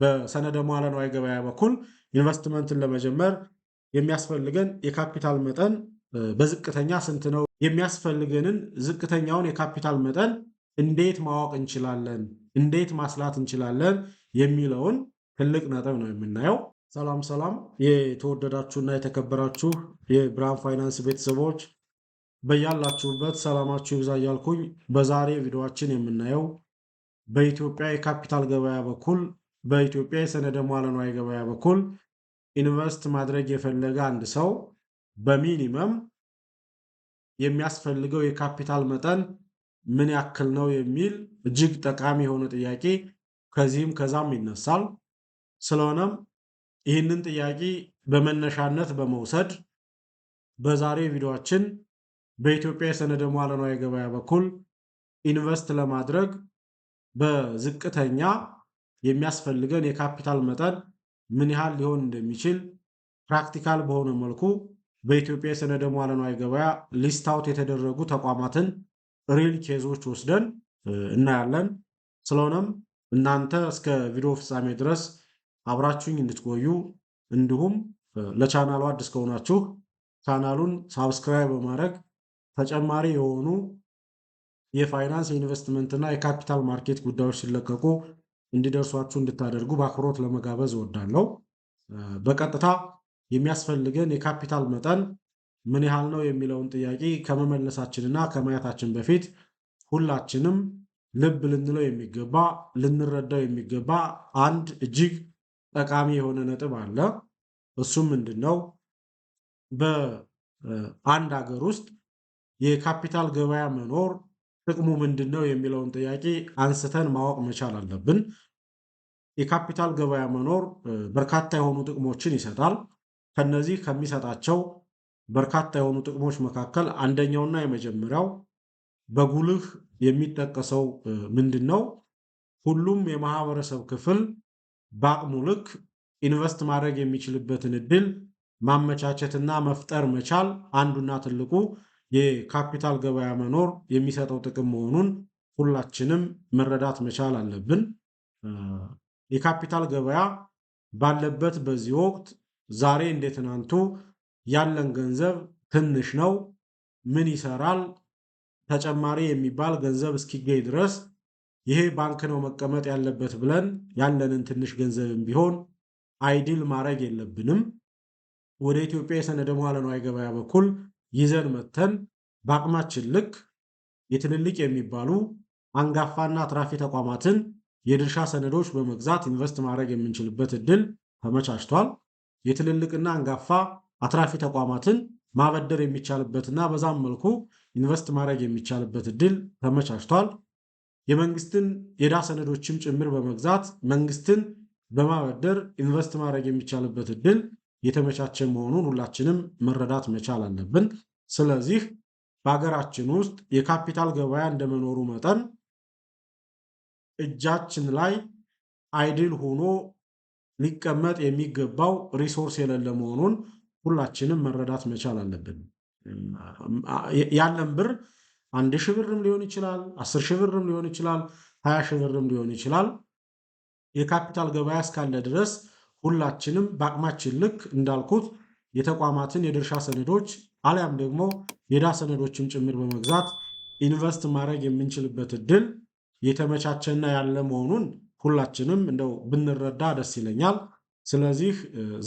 በሰነደ ሙዓለ ንዋይ ገበያ በኩል ኢንቨስትመንትን ለመጀመር የሚያስፈልገን የካፒታል መጠን በዝቅተኛ ስንት ነው? የሚያስፈልገንን ዝቅተኛውን የካፒታል መጠን እንዴት ማወቅ እንችላለን? እንዴት ማስላት እንችላለን? የሚለውን ትልቅ ነጥብ ነው የምናየው። ሰላም ሰላም! የተወደዳችሁና የተከበራችሁ የብርሃን ፋይናንስ ቤተሰቦች በያላችሁበት ሰላማችሁ ይብዛ እያልኩኝ በዛሬ ቪዲዮአችን የምናየው በኢትዮጵያ የካፒታል ገበያ በኩል በኢትዮጵያ የሰነደ ሙዓለ ንዋይ ገበያ በኩል ኢንቨስት ማድረግ የፈለገ አንድ ሰው በሚኒመም የሚያስፈልገው የካፒታል መጠን ምን ያክል ነው የሚል እጅግ ጠቃሚ የሆነ ጥያቄ ከዚህም ከዛም ይነሳል። ስለሆነም ይህንን ጥያቄ በመነሻነት በመውሰድ በዛሬ ቪዲዮአችን በኢትዮጵያ የሰነደ ሙዓለ ንዋይ ገበያ በኩል ኢንቨስት ለማድረግ በዝቅተኛ የሚያስፈልገን የካፒታል መጠን ምን ያህል ሊሆን እንደሚችል ፕራክቲካል በሆነ መልኩ በኢትዮጵያ የሰነደ ሙዓለ ንዋይ ገበያ ሊስት አውት የተደረጉ ተቋማትን ሪል ኬዞች ወስደን እናያለን። ስለሆነም እናንተ እስከ ቪዲዮ ፍጻሜ ድረስ አብራችሁኝ እንድትቆዩ እንዲሁም ለቻናሉ አዲስ ከሆናችሁ ቻናሉን ሳብስክራይብ በማድረግ ተጨማሪ የሆኑ የፋይናንስ የኢንቨስትመንት እና የካፒታል ማርኬት ጉዳዮች ሲለቀቁ እንዲደርሷችሁ እንድታደርጉ በአክብሮት ለመጋበዝ እወዳለሁ። በቀጥታ የሚያስፈልገን የካፒታል መጠን ምን ያህል ነው የሚለውን ጥያቄ ከመመለሳችንና ከማየታችን በፊት ሁላችንም ልብ ልንለው የሚገባ ልንረዳው የሚገባ አንድ እጅግ ጠቃሚ የሆነ ነጥብ አለ። እሱም ምንድነው? በአንድ ሀገር ውስጥ የካፒታል ገበያ መኖር ጥቅሙ ምንድነው የሚለውን ጥያቄ አንስተን ማወቅ መቻል አለብን። የካፒታል ገበያ መኖር በርካታ የሆኑ ጥቅሞችን ይሰጣል። ከነዚህ ከሚሰጣቸው በርካታ የሆኑ ጥቅሞች መካከል አንደኛውና የመጀመሪያው በጉልህ የሚጠቀሰው ምንድነው? ሁሉም የማህበረሰብ ክፍል በአቅሙ ልክ ኢንቨስት ማድረግ የሚችልበትን እድል ማመቻቸትና መፍጠር መቻል አንዱና ትልቁ የካፒታል ገበያ መኖር የሚሰጠው ጥቅም መሆኑን ሁላችንም መረዳት መቻል አለብን። የካፒታል ገበያ ባለበት በዚህ ወቅት ዛሬ እንደ ትናንቱ ያለን ገንዘብ ትንሽ ነው፣ ምን ይሰራል፣ ተጨማሪ የሚባል ገንዘብ እስኪገኝ ድረስ ይሄ ባንክ ነው መቀመጥ ያለበት ብለን ያለንን ትንሽ ገንዘብም ቢሆን አይዲል ማድረግ የለብንም። ወደ ኢትዮጵያ የሰነደ ሙዓለ ንዋይ ገበያ በኩል ይዘን መተን በአቅማችን ልክ የትልልቅ የሚባሉ አንጋፋና አትራፊ ተቋማትን የድርሻ ሰነዶች በመግዛት ኢንቨስት ማድረግ የምንችልበት እድል ተመቻችቷል። የትልልቅና አንጋፋ አትራፊ ተቋማትን ማበደር የሚቻልበትና በዛም መልኩ ኢንቨስት ማድረግ የሚቻልበት እድል ተመቻችቷል። የመንግስትን የዕዳ ሰነዶችም ጭምር በመግዛት መንግስትን በማበደር ኢንቨስት ማድረግ የሚቻልበት እድል የተመቻቸ መሆኑን ሁላችንም መረዳት መቻል አለብን። ስለዚህ በሀገራችን ውስጥ የካፒታል ገበያ እንደመኖሩ መጠን እጃችን ላይ አይድል ሆኖ ሊቀመጥ የሚገባው ሪሶርስ የሌለ መሆኑን ሁላችንም መረዳት መቻል አለብን። ያለን ብር 1,000 ብርም ሊሆን ይችላል፣ 10,000 ብርም ሊሆን ይችላል፣ 20,000 ብርም ሊሆን ይችላል። የካፒታል ገበያ እስካለ ድረስ ሁላችንም በአቅማችን ልክ እንዳልኩት የተቋማትን የድርሻ ሰነዶች አሊያም ደግሞ የዕዳ ሰነዶችን ጭምር በመግዛት ኢንቨስት ማድረግ የምንችልበት እድል የተመቻቸና ያለ መሆኑን ሁላችንም እንደው ብንረዳ ደስ ይለኛል። ስለዚህ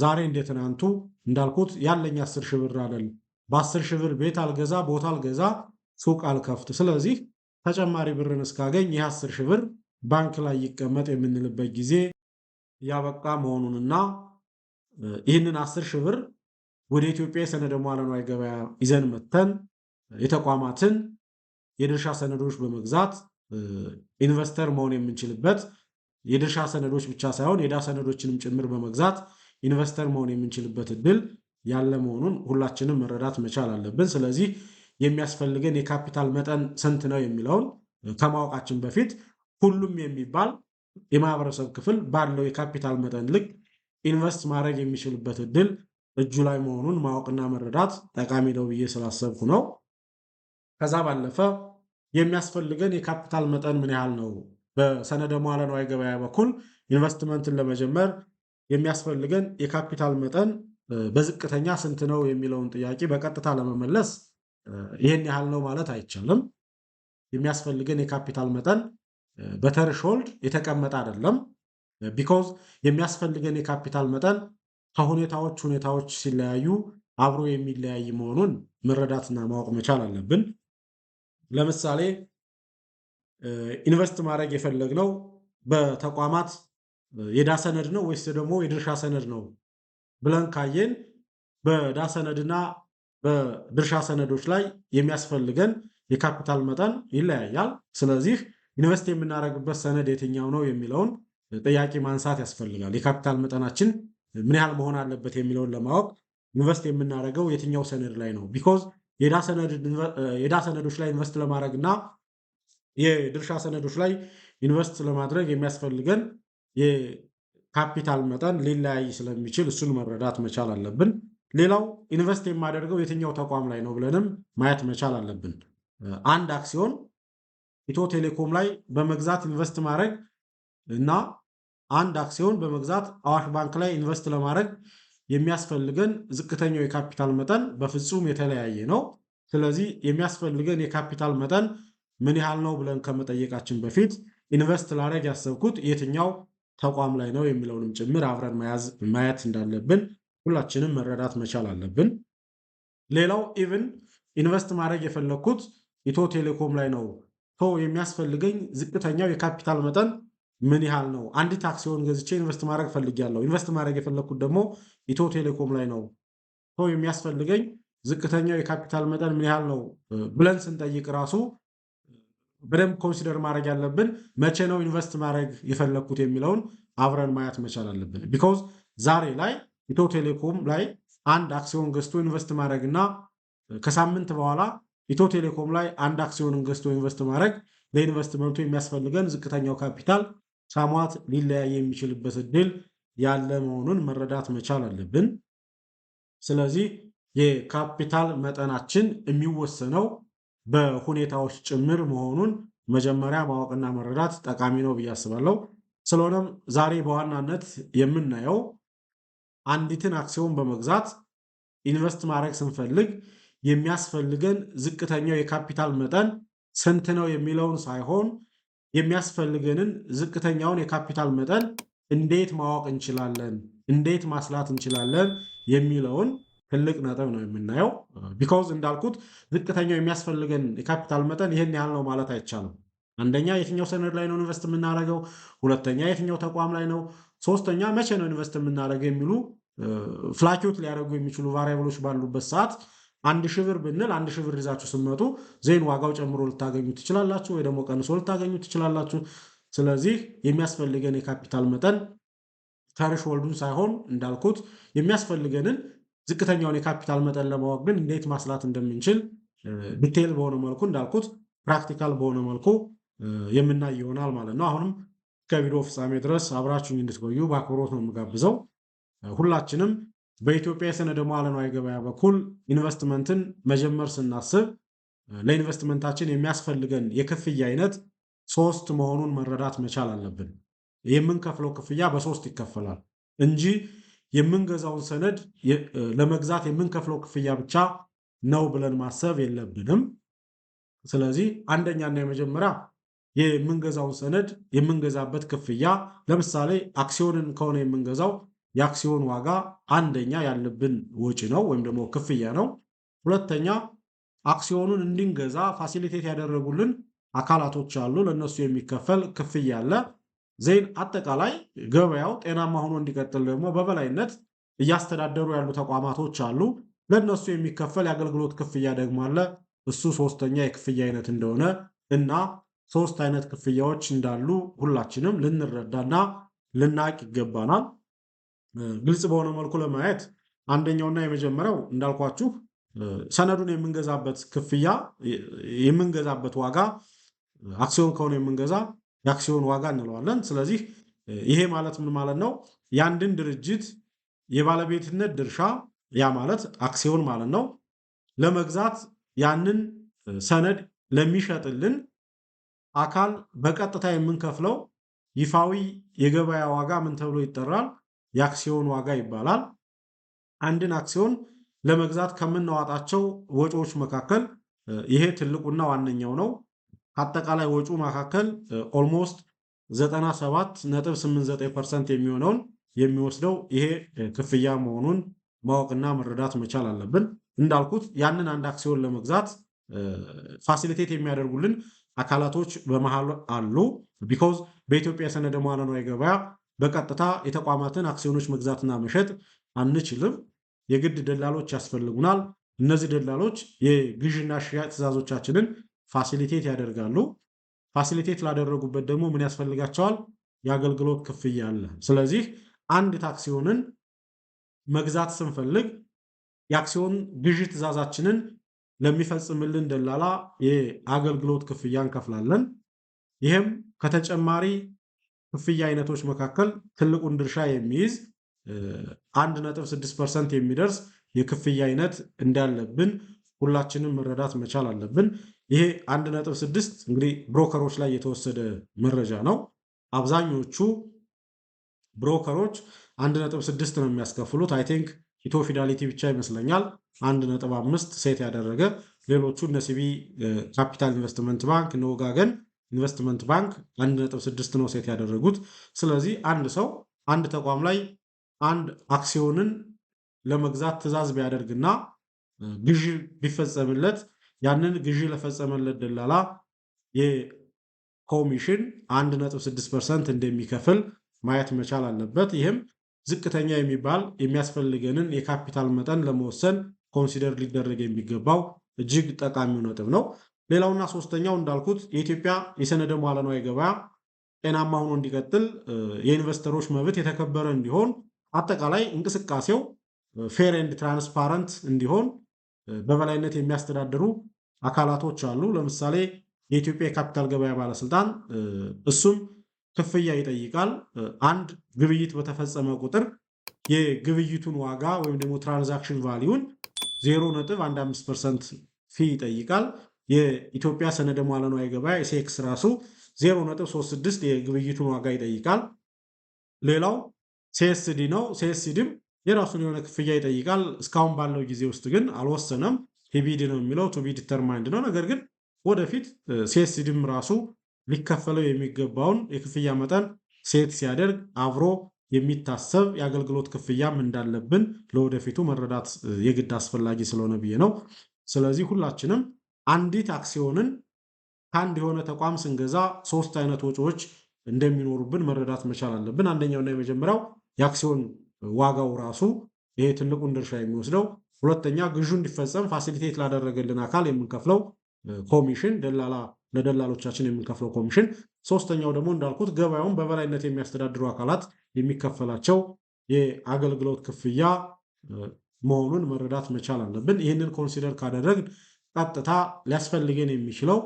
ዛሬ እንደ ትናንቱ እንዳልኩት ያለኝ 10,000 ብር አይደል፣ በ10,000 ብር ቤት አልገዛ፣ ቦታ አልገዛ፣ ሱቅ አልከፍት። ስለዚህ ተጨማሪ ብርን እስካገኝ ይህ 10,000 ብር ባንክ ላይ ይቀመጥ የምንልበት ጊዜ ያበቃ መሆኑንና ይህንን 10,000 ብር ወደ ኢትዮጵያ የሰነደ ሙዓለ ንዋይ ገበያ ይዘን መተን የተቋማትን የድርሻ ሰነዶች በመግዛት ኢንቨስተር መሆን የምንችልበት የድርሻ ሰነዶች ብቻ ሳይሆን የዕዳ ሰነዶችንም ጭምር በመግዛት ኢንቨስተር መሆን የምንችልበት እድል ያለ መሆኑን ሁላችንም መረዳት መቻል አለብን። ስለዚህ የሚያስፈልገን የካፒታል መጠን ስንት ነው የሚለውን ከማወቃችን በፊት ሁሉም የሚባል የማህበረሰብ ክፍል ባለው የካፒታል መጠን ልክ ኢንቨስት ማድረግ የሚችልበት እድል እጁ ላይ መሆኑን ማወቅና መረዳት ጠቃሚ ነው ብዬ ስላሰብኩ ነው። ከዛ ባለፈ የሚያስፈልገን የካፒታል መጠን ምን ያህል ነው በሰነደ መዋለ ንዋይ ገበያ በኩል ኢንቨስትመንትን ለመጀመር የሚያስፈልገን የካፒታል መጠን በዝቅተኛ ስንት ነው የሚለውን ጥያቄ በቀጥታ ለመመለስ ይሄን ያህል ነው ማለት አይቻልም። የሚያስፈልገን የካፒታል መጠን በተርሾልድ የተቀመጠ አይደለም። ቢኮዝ የሚያስፈልገን የካፒታል መጠን ሁኔታዎች ሲለያዩ አብሮ የሚለያይ መሆኑን መረዳትና ማወቅ መቻል አለብን። ለምሳሌ ኢንቨስት ማድረግ የፈለግነው በተቋማት የዕዳ ሰነድ ነው ወይስ ደግሞ የድርሻ ሰነድ ነው ብለን ካየን በዕዳ ሰነድና በድርሻ ሰነዶች ላይ የሚያስፈልገን የካፒታል መጠን ይለያያል። ስለዚህ ኢንቨስት የምናደርግበት ሰነድ የትኛው ነው የሚለውን ጥያቄ ማንሳት ያስፈልጋል። የካፒታል መጠናችን ምን ያህል መሆን አለበት የሚለውን ለማወቅ ኢንቨስት የምናደርገው የትኛው ሰነድ ላይ ነው። ቢኮዝ የዕዳ ሰነዶች ላይ ኢንቨስት ለማድረግ እና የድርሻ ሰነዶች ላይ ኢንቨስት ለማድረግ የሚያስፈልገን የካፒታል መጠን ሊለያይ ስለሚችል እሱን መረዳት መቻል አለብን። ሌላው ኢንቨስት የማደርገው የትኛው ተቋም ላይ ነው ብለንም ማየት መቻል አለብን። አንድ አክሲዮን ኢትዮ ቴሌኮም ላይ በመግዛት ኢንቨስት ማድረግ እና አንድ አክሲዮን በመግዛት አዋሽ ባንክ ላይ ኢንቨስት ለማድረግ የሚያስፈልገን ዝቅተኛው የካፒታል መጠን በፍጹም የተለያየ ነው። ስለዚህ የሚያስፈልገን የካፒታል መጠን ምን ያህል ነው ብለን ከመጠየቃችን በፊት ኢንቨስት ላደርግ ያሰብኩት የትኛው ተቋም ላይ ነው የሚለውንም ጭምር አብረን ማየት እንዳለብን ሁላችንም መረዳት መቻል አለብን። ሌላው ኢቭን ኢንቨስት ማድረግ የፈለግኩት ኢትዮ ቴሌኮም ላይ ነው። የሚያስፈልገኝ ዝቅተኛው የካፒታል መጠን ምን ያህል ነው? አንዲት አክሲዮን ገዝቼ ኢንቨስት ማድረግ ፈልጊያለሁ። ኢንቨስት ማድረግ የፈለግኩት ደግሞ ኢትዮ ቴሌኮም ላይ ነው። የሚያስፈልገኝ ዝቅተኛው የካፒታል መጠን ምን ያህል ነው ብለን ስንጠይቅ ራሱ በደንብ ኮንሲደር ማድረግ ያለብን መቼ ነው ኢንቨስት ማድረግ የፈለግኩት የሚለውን አብረን ማየት መቻል አለብን። ቢኮዝ ዛሬ ላይ ኢትዮ ቴሌኮም ላይ አንድ አክሲዮን ገዝቶ ኢንቨስት ማድረግ እና ከሳምንት በኋላ ኢትዮ ቴሌኮም ላይ አንድ አክሲዮንን ገዝቶ ኢንቨስት ማድረግ ለኢንቨስትመንቱ የሚያስፈልገን ዝቅተኛው ካፒታል ሳሟት ሊለያይ የሚችልበት እድል ያለ መሆኑን መረዳት መቻል አለብን። ስለዚህ የካፒታል መጠናችን የሚወሰነው በሁኔታዎች ጭምር መሆኑን መጀመሪያ ማወቅና መረዳት ጠቃሚ ነው ብዬ አስባለሁ። ስለሆነም ዛሬ በዋናነት የምናየው አንዲትን አክሲዮን በመግዛት ኢንቨስት ማድረግ ስንፈልግ የሚያስፈልገን ዝቅተኛው የካፒታል መጠን ስንት ነው የሚለውን ሳይሆን የሚያስፈልገንን ዝቅተኛውን የካፒታል መጠን እንዴት ማወቅ እንችላለን፣ እንዴት ማስላት እንችላለን የሚለውን ትልቅ ነጥብ ነው የምናየው። ቢኮዝ እንዳልኩት ዝቅተኛው የሚያስፈልገን የካፒታል መጠን ይህን ያህል ነው ማለት አይቻልም። አንደኛ የትኛው ሰነድ ላይ ነው ኢንቨስት የምናደርገው፣ ሁለተኛ የትኛው ተቋም ላይ ነው፣ ሶስተኛ መቼ ነው ኢንቨስት የምናደርገው የሚሉ ፍላኪዩት ሊያደርጉ የሚችሉ ቫሪያብሎች ባሉበት ሰዓት 1000 ብር ብንል 1000 ብር ይዛችሁ ስትመጡ ዜን ዋጋው ጨምሮ ልታገኙ ትችላላችሁ፣ ወይ ደግሞ ቀንሶ ልታገኙ ትችላላችሁ። ስለዚህ የሚያስፈልገን የካፒታል መጠን ተርሾልዱን ሳይሆን እንዳልኩት የሚያስፈልገንን ዝቅተኛውን የካፒታል መጠን ለማወቅ ግን እንዴት ማስላት እንደምንችል ዲቴይል በሆነ መልኩ እንዳልኩት ፕራክቲካል በሆነ መልኩ የምናይ ይሆናል ማለት ነው። አሁንም ከቪዲዮ ፍጻሜ ድረስ አብራችሁኝ እንድትቆዩ በአክብሮት ነው የምጋብዘው። ሁላችንም በኢትዮጵያ የሰነደ መዋለ ንዋይ ገበያ በኩል ኢንቨስትመንትን መጀመር ስናስብ ለኢንቨስትመንታችን የሚያስፈልገን የክፍያ አይነት 3 መሆኑን መረዳት መቻል አለብን። የምንከፍለው ክፍያ በ3 ይከፈላል እንጂ የምንገዛውን ሰነድ ለመግዛት የምንከፍለው ክፍያ ብቻ ነው ብለን ማሰብ የለብንም። ስለዚህ አንደኛና የመጀመሪያ የምንገዛውን ሰነድ የምንገዛበት ክፍያ፣ ለምሳሌ አክሲዮንን ከሆነ የምንገዛው የአክሲዮን ዋጋ አንደኛ ያለብን ወጪ ነው ወይም ደግሞ ክፍያ ነው። ሁለተኛ አክሲዮኑን እንድንገዛ ፋሲሊቴት ያደረጉልን አካላቶች አሉ፣ ለነሱ የሚከፈል ክፍያ አለ። ዜን አጠቃላይ ገበያው ጤናማ ሆኖ እንዲቀጥል ደግሞ በበላይነት እያስተዳደሩ ያሉ ተቋማቶች አሉ፣ ለነሱ የሚከፈል የአገልግሎት ክፍያ ደግሞ አለ። እሱ ሶስተኛ የክፍያ አይነት እንደሆነ እና 3 አይነት ክፍያዎች እንዳሉ ሁላችንም ልንረዳና ልናቅ ይገባናል። ግልጽ በሆነ መልኩ ለማየት አንደኛውና የመጀመሪያው እንዳልኳችሁ ሰነዱን የምንገዛበት ክፍያ የምንገዛበት ዋጋ አክሲዮን ከሆነ የምንገዛ የአክሲዮን ዋጋ እንለዋለን። ስለዚህ ይሄ ማለት ምን ማለት ነው? የአንድን ድርጅት የባለቤትነት ድርሻ ያ ማለት አክሲዮን ማለት ነው ለመግዛት ያንን ሰነድ ለሚሸጥልን አካል በቀጥታ የምንከፍለው ይፋዊ የገበያ ዋጋ ምን ተብሎ ይጠራል? የአክሲዮን ዋጋ ይባላል። አንድን አክሲዮን ለመግዛት ከምናዋጣቸው ወጪዎች መካከል ይሄ ትልቁና ዋነኛው ነው። አጠቃላይ ወጪው መካከል ኦልሞስት 97.89% የሚሆነውን የሚወስደው ይሄ ክፍያ መሆኑን ማወቅና መረዳት መቻል አለብን። እንዳልኩት ያንን አንድ አክሲዮን ለመግዛት ፋሲሊቴት የሚያደርጉልን አካላቶች በመሃል አሉ። ቢኮዝ በኢትዮጵያ የሰነደ መዋዕለ ንዋይ ገበያ በቀጥታ የተቋማትን አክሲዮኖች መግዛትና መሸጥ አንችልም። የግድ ደላሎች ያስፈልጉናል። እነዚህ ደላሎች የግዥና ሽያጭ ትዕዛዞቻችንን ፋሲሊቴት ያደርጋሉ። ፋሲሊቴት ላደረጉበት ደግሞ ምን ያስፈልጋቸዋል? የአገልግሎት ክፍያ አለ። ስለዚህ አንድ አክሲዮንን መግዛት ስንፈልግ የአክሲዮን ግዥ ትዕዛዛችንን ለሚፈጽምልን ደላላ የአገልግሎት ክፍያ እንከፍላለን። ይህም ከተጨማሪ ክፍያ አይነቶች መካከል ትልቁን ድርሻ የሚይዝ 1.6% የሚደርስ የክፍያ አይነት እንዳለብን ሁላችንም መረዳት መቻል አለብን። ይሄ 1.6 እንግዲህ ብሮከሮች ላይ የተወሰደ መረጃ ነው። አብዛኞቹ ብሮከሮች 1.6 ነው የሚያስከፍሉት። አይ ቲንክ ኢትዮ ፊዳሊቲ ብቻ ይመስለኛል 1.5 ሴት ያደረገ። ሌሎቹ እነ ሲቢ ካፒታል ኢንቨስትመንት ባንክ፣ እነ ወጋገን ኢንቨስትመንት ባንክ 1.6 ነው ሴት ያደረጉት። ስለዚህ አንድ ሰው አንድ ተቋም ላይ አንድ አክሲዮንን ለመግዛት ትዕዛዝ ቢያደርግና ግዢ ቢፈጸምለት ያንን ግዢ ለፈጸመለት ደላላ የኮሚሽን 1.6% እንደሚከፍል ማየት መቻል አለበት። ይህም ዝቅተኛ የሚባል የሚያስፈልገንን የካፒታል መጠን ለመወሰን ኮንሲደር ሊደረግ የሚገባው እጅግ ጠቃሚው ነጥብ ነው። ሌላውና ሶስተኛው እንዳልኩት የኢትዮጵያ የሰነደ መዋዕለ ንዋይ ገበያ ጤናማ ሆኖ እንዲቀጥል የኢንቨስተሮች መብት የተከበረ እንዲሆን አጠቃላይ እንቅስቃሴው ፌር ኤንድ ትራንስፓረንት እንዲሆን በበላይነት የሚያስተዳድሩ አካላቶች አሉ። ለምሳሌ የኢትዮጵያ የካፒታል ገበያ ባለስልጣን እሱም ክፍያ ይጠይቃል። አንድ ግብይት በተፈጸመ ቁጥር የግብይቱን ዋጋ ወይም ደግሞ ትራንዛክሽን ቫሊዩን 0.15% ፊ ይጠይቃል። የኢትዮጵያ ሰነደ መዋዕለ ንዋይ ገበያ ኤሴክስ ራሱ 0.36 የግብይቱን ዋጋ ይጠይቃል። ሌላው ሲኤስዲ ነው። ሲኤስዲም የራሱን የሆነ ክፍያ ይጠይቃል። እስካሁን ባለው ጊዜ ውስጥ ግን አልወሰነም። ቲቢዲ ነው የሚለው ቱ ቢ ዲተርማይንድ ነው። ነገር ግን ወደፊት ሲኤስዲም ራሱ ሊከፈለው የሚገባውን የክፍያ መጠን ሴት ሲያደርግ አብሮ የሚታሰብ የአገልግሎት ክፍያም እንዳለብን ለወደፊቱ መረዳት የግድ አስፈላጊ ስለሆነ ብዬ ነው። ስለዚህ ሁላችንም አንዲት አክሲዮንን ከአንድ የሆነ ተቋም ስንገዛ 3 አይነት ወጪዎች እንደሚኖሩብን መረዳት መቻል አለብን። አንደኛውና የመጀመሪያው የአክሲዮን ዋጋው ራሱ ይሄ ትልቁን ድርሻ የሚወስደው። ሁለተኛ ግዢ እንዲፈጸም ፋሲሊቴት ላደረገልን አካል የምንከፍለው ኮሚሽን፣ ለደላሎቻችን የምንከፍለው ኮሚሽን። ሶስተኛው ደግሞ እንዳልኩት ገበያውን በበላይነት የሚያስተዳድሩ አካላት የሚከፈላቸው የአገልግሎት ክፍያ መሆኑን መረዳት መቻል አለብን። ይህንን ኮንሲደር ካደረግን ቀጥታ ሊያስፈልገን የሚችለው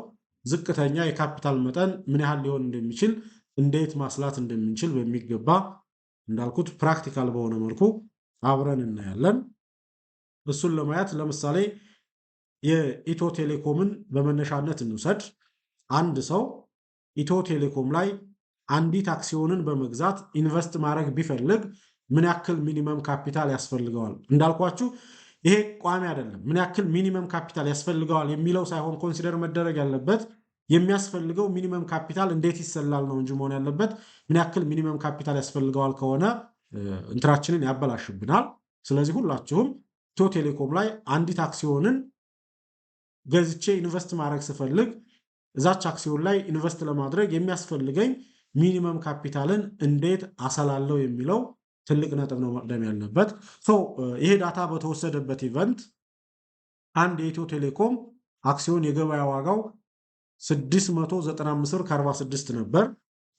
ዝቅተኛ የካፒታል መጠን ምን ያህል ሊሆን እንደሚችል፣ እንዴት ማስላት እንደምንችል በሚገባ እንዳልኩት ፕራክቲካል በሆነ መልኩ አብረን እናያለን። እሱን ለማየት ለምሳሌ የኢትዮ ቴሌኮምን በመነሻነት እንውሰድ። አንድ ሰው ኢትዮ ቴሌኮም ላይ አንዲት አክሲዮንን በመግዛት ኢንቨስት ማድረግ ቢፈልግ ምን ያክል ሚኒመም ካፒታል ያስፈልገዋል? እንዳልኳችሁ ይሄ ቋሚ አይደለም። ምን ያክል ሚኒመም ካፒታል ያስፈልገዋል የሚለው ሳይሆን ኮንሲደር መደረግ ያለበት የሚያስፈልገው ሚኒመም ካፒታል እንዴት ይሰላል ነው እንጂ መሆን ያለበት ምን ያክል ሚኒመም ካፒታል ያስፈልገዋል ከሆነ እንትራችንን ያበላሽብናል። ስለዚህ ሁላችሁም ኢትዮ ቴሌኮም ላይ አንዲት አክሲዮንን ገዝቼ ኢንቨስት ማድረግ ስፈልግ እዛች አክሲዮን ላይ ኢንቨስት ለማድረግ የሚያስፈልገኝ ሚኒመም ካፒታልን እንዴት አሰላለው የሚለው ትልቅ ነጥብ ነው መቅደም ያለበት። ይሄ ዳታ በተወሰደበት ኢቨንት አንድ የኢትዮ ቴሌኮም አክሲዮን የገበያ ዋጋው 695.46 ነበር።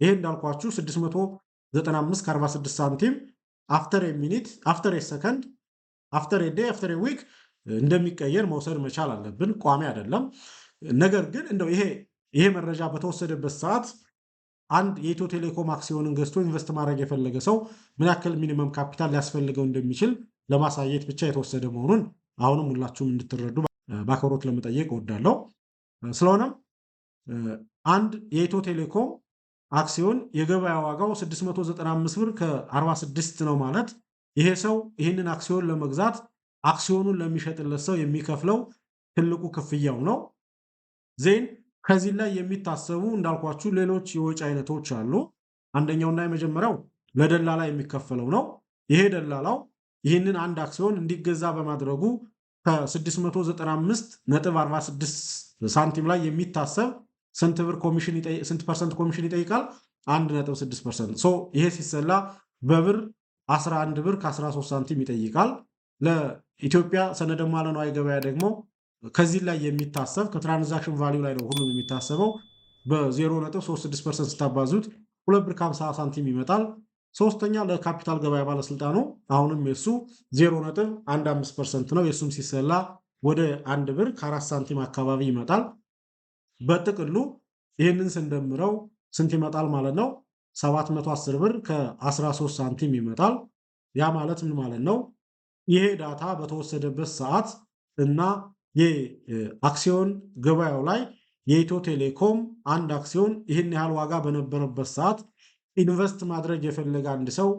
ይሄ እንዳልኳችሁ 695.46 ሳንቲም አፍተር ኤ ሚኒት፣ አፍተር ኤ ሰከንድ፣ አፍተር ኤ ዴይ፣ አፍተር ኤ ዊክ እንደሚቀየር መውሰድ መቻል አለብን። ቋሚ አይደለም። ነገር ግን እንደው ይሄ መረጃ በተወሰደበት ሰዓት አንድ የኢትዮ ቴሌኮም አክሲዮንን ገዝቶ ኢንቨስት ማድረግ የፈለገ ሰው ምን ያክል ሚኒመም ካፒታል ሊያስፈልገው እንደሚችል ለማሳየት ብቻ የተወሰደ መሆኑን አሁንም ሁላችሁም እንድትረዱ በአክብሮት ለመጠየቅ እወዳለሁ። ስለሆነም አንድ የኢትዮ ቴሌኮም አክሲዮን የገበያ ዋጋው 695 ብር ከ46 ነው ማለት ይሄ ሰው ይህንን አክሲዮን ለመግዛት አክሲዮኑን ለሚሸጥለት ሰው የሚከፍለው ትልቁ ክፍያው ነው። ዜን ከዚህ ላይ የሚታሰቡ እንዳልኳችሁ ሌሎች የወጪ አይነቶች አሉ። አንደኛውና የመጀመሪያው ለደላላ የሚከፈለው ነው። ይሄ ደላላው ይህንን አንድ አክሲዮን እንዲገዛ በማድረጉ ከ695.46 ሳንቲም ላይ የሚታሰብ ስንት ፐርሰንት ኮሚሽን ይጠይቃል? 1.6%። ይሄ ሲሰላ በብር 11 ብር ከ13 ሳንቲም ይጠይቃል። ለኢትዮጵያ ሰነደ ሙዓለ ንዋይ ገበያ ደግሞ ከዚህ ላይ የሚታሰብ ከትራንዛክሽን ቫሊዩ ላይ ነው ሁሉም የሚታሰበው በ0.36% ስታባዙት 2 ብር ከ50 ሳንቲም ይመጣል። ሶስተኛ ለካፒታል ገበያ ባለስልጣኑ አሁንም የሱ 0.15% ነው። የሱም ሲሰላ ወደ 1 ብር ከ4 ሳንቲም አካባቢ ይመጣል። በጥቅሉ ይህንን ስንደምረው ስንት ይመጣል ማለት ነው? 710 ብር ከ13 ሳንቲም ይመጣል። ያ ማለት ምን ማለት ነው? ይሄ ዳታ በተወሰደበት ሰዓት እና የአክሲዮን ገበያው ላይ የኢትዮ ቴሌኮም አንድ አክሲዮን ይህን ያህል ዋጋ በነበረበት ሰዓት ኢንቨስት ማድረግ የፈለገ አንድ ሰው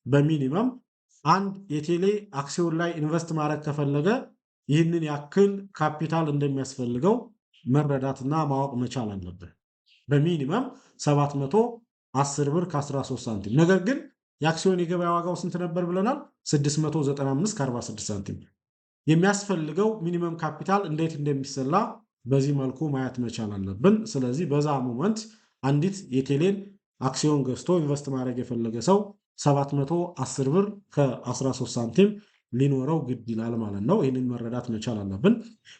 በሚኒመም አንድ የቴሌ አክሲዮን ላይ ኢንቨስት ማድረግ ከፈለገ ይህንን ያክል ካፒታል እንደሚያስፈልገው መረዳትና ማወቅ መቻል አለብን። በሚኒመም 710 ብር ከ13 ሳንቲም። ነገር ግን የአክሲዮን የገበያ ዋጋው ስንት ነበር ብለናል? 695 ከ46 ሳንቲም። የሚያስፈልገው ሚኒመም ካፒታል እንዴት እንደሚሰላ በዚህ መልኩ ማየት መቻል አለብን። ስለዚህ በዛ ሞመንት አንዲት የቴሌን አክሲዮን ገዝቶ ኢንቨስት ማድረግ የፈለገ ሰው 710 ብር ከ13 ሳንቲም ሊኖረው ግድ ይላል ማለት ነው። ይህንን መረዳት መቻል አለብን።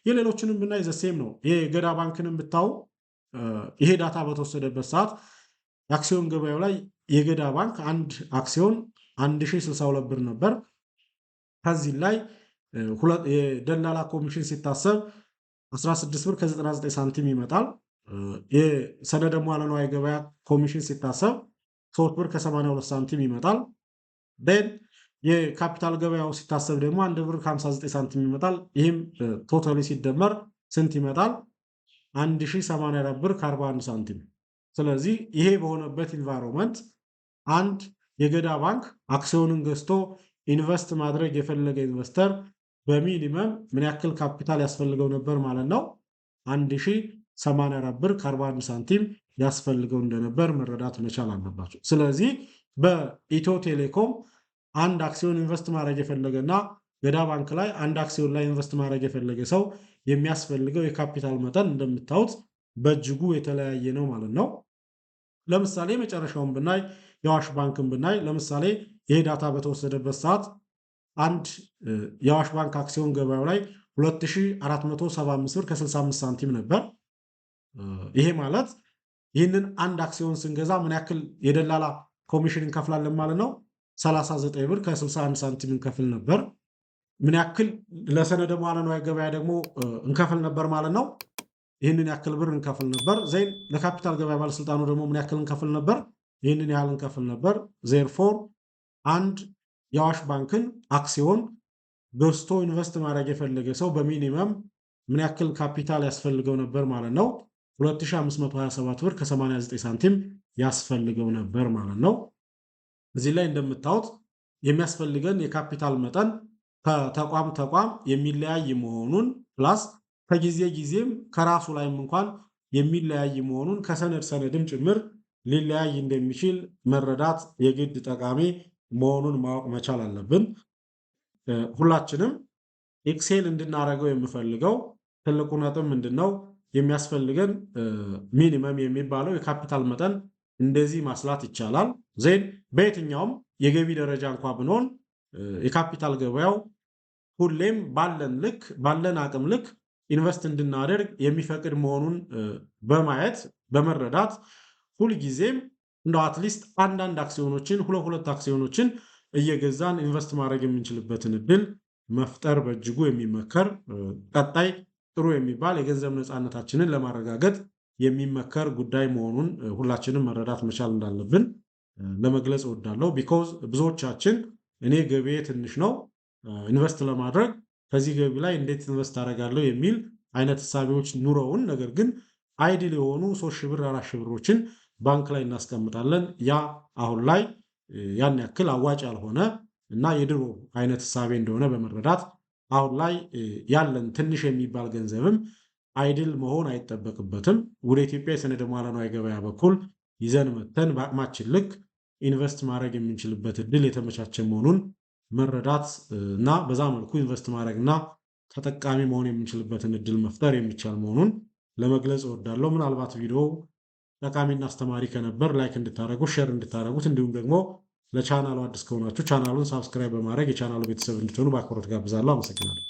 የሌሎችንም ብናይ ዘሴም ነው። የገዳ ባንክንም ብታው ይሄ ዳታ በተወሰደበት ሰዓት የአክሲዮን ገበያው ላይ የገዳ ባንክ አንድ አክሲዮን 1062 ብር ነበር። ከዚህ ላይ የደላላ ኮሚሽን ሲታሰብ 16 ብር ከ99 ሳንቲም ይመጣል። የሰነደ ሙዓለ ንዋይ ገበያ ኮሚሽን ሲታሰብ 3 ብር ከ82 ሳንቲም ይመጣል። ደን የካፒታል ገበያው ሲታሰብ ደግሞ 1 ብር ከ59 ሳንቲም ይመጣል። ይህም ቶታሊ ሲደመር ስንት ይመጣል? 1084 ብር ከ41 ሳንቲም። ስለዚህ ይሄ በሆነበት ኢንቫይሮንመንት አንድ የገዳ ባንክ አክሲዮንን ገዝቶ ኢንቨስት ማድረግ የፈለገ ኢንቨስተር በሚኒመም ምን ያክል ካፒታል ያስፈልገው ነበር ማለት ነው? 1084 ብር ከ41 ሳንቲም ያስፈልገው እንደነበር መረዳት መቻል አለባቸው። ስለዚህ በኢትዮ ቴሌኮም አንድ አክሲዮን ኢንቨስት ማድረግ የፈለገና ገዳ ባንክ ላይ አንድ አክሲዮን ላይ ኢንቨስት ማድረግ የፈለገ ሰው የሚያስፈልገው የካፒታል መጠን እንደምታዩት በእጅጉ የተለያየ ነው ማለት ነው። ለምሳሌ መጨረሻውን ብናይ የአዋሽ ባንክን ብናይ ለምሳሌ ይሄ ዳታ በተወሰደበት ሰዓት አንድ የአዋሽ ባንክ አክሲዮን ገበያው ላይ 2475 ብር ከ65 ሳንቲም ነበር። ይሄ ማለት ይህንን አንድ አክሲዮን ስንገዛ ምን ያክል የደላላ ኮሚሽን እንከፍላለን ማለት ነው? 39 ብር ከ61 ሳንቲም እንከፍል ነበር። ምን ያክል ለሰነደ ሙዓለ ንዋይ ገበያ ደግሞ እንከፍል ነበር ማለት ነው? ይህንን ያክል ብር እንከፍል ነበር። ዜን ለካፒታል ገበያ ባለስልጣኑ ደግሞ ምን ያክል እንከፍል ነበር? ይህንን ያህል እንከፍል ነበር። ዜርፎር አንድ የአዋሽ ባንክን አክሲዮን ገዝቶ ኢንቨስት ማድረግ የፈለገ ሰው በሚኒመም ምን ያክል ካፒታል ያስፈልገው ነበር ማለት ነው? 2527 ብር ከ89 ሳንቲም ያስፈልገው ነበር ማለት ነው። እዚህ ላይ እንደምታዩት የሚያስፈልገን የካፒታል መጠን ከተቋም ተቋም የሚለያይ መሆኑን ፕላስ ከጊዜ ጊዜም ከራሱ ላይም እንኳን የሚለያይ መሆኑን ከሰነድ ሰነድም ጭምር ሊለያይ እንደሚችል መረዳት የግድ ጠቃሚ መሆኑን ማወቅ መቻል አለብን። ሁላችንም ኤክሴል እንድናደርገው የምፈልገው ትልቁ ነጥብ ምንድነው? የሚያስፈልገን ሚኒመም የሚባለው የካፒታል መጠን እንደዚህ ማስላት ይቻላል። ዜን በየትኛውም የገቢ ደረጃ እንኳ ብንሆን የካፒታል ገበያው ሁሌም ባለን አቅም ልክ ኢንቨስት እንድናደርግ የሚፈቅድ መሆኑን በማየት በመረዳት ሁልጊዜም እንደው አትሊስት አንዳንድ አክሲዮኖችን ሁለት አክሲዮኖችን እየገዛን ኢንቨስት ማድረግ የምንችልበትን እድል መፍጠር በእጅጉ የሚመከር ቀጣይ ጥሩ የሚባል የገንዘብ ነፃነታችንን ለማረጋገጥ የሚመከር ጉዳይ መሆኑን ሁላችንም መረዳት መቻል እንዳለብን ለመግለጽ እወዳለሁ። ቢኮዝ ብዙዎቻችን እኔ ገቢዬ ትንሽ ነው ኢንቨስት ለማድረግ ከዚህ ገቢ ላይ እንዴት ኢንቨስት አደርጋለሁ የሚል አይነት ሀሳቢዎች ኑረውን ነገር ግን አይድል የሆኑ 3,000 ብር 4,000 ብሮችን ባንክ ላይ እናስቀምጣለን። ያ አሁን ላይ ያን ያክል አዋጭ ያልሆነ እና የድሮ አይነት እሳቤ እንደሆነ በመረዳት አሁን ላይ ያለን ትንሽ የሚባል ገንዘብም አይድል መሆን አይጠበቅበትም። ወደ ኢትዮጵያ የሰነደ ሙዓለ ንዋይ ገበያ በኩል ይዘን መተን በአቅማችን ልክ ኢንቨስት ማድረግ የምንችልበት እድል የተመቻቸ መሆኑን መረዳት እና በዛ መልኩ ኢንቨስት ማድረግ እና ተጠቃሚ መሆን የምንችልበትን እድል መፍጠር የሚቻል መሆኑን ለመግለጽ እወዳለሁ። ምናልባት ቪዲዮ ጠቃሚና አስተማሪ ከነበር ላይክ እንድታደረጉት፣ ሼር እንድታደረጉት እንዲሁም ደግሞ ለቻናሉ አዲስ ከሆናችሁ ቻናሉን ሳብስክራይብ በማድረግ የቻናሉ ቤተሰብ እንድትሆኑ በአክብሮት ጋብዛለሁ። አመሰግናለሁ።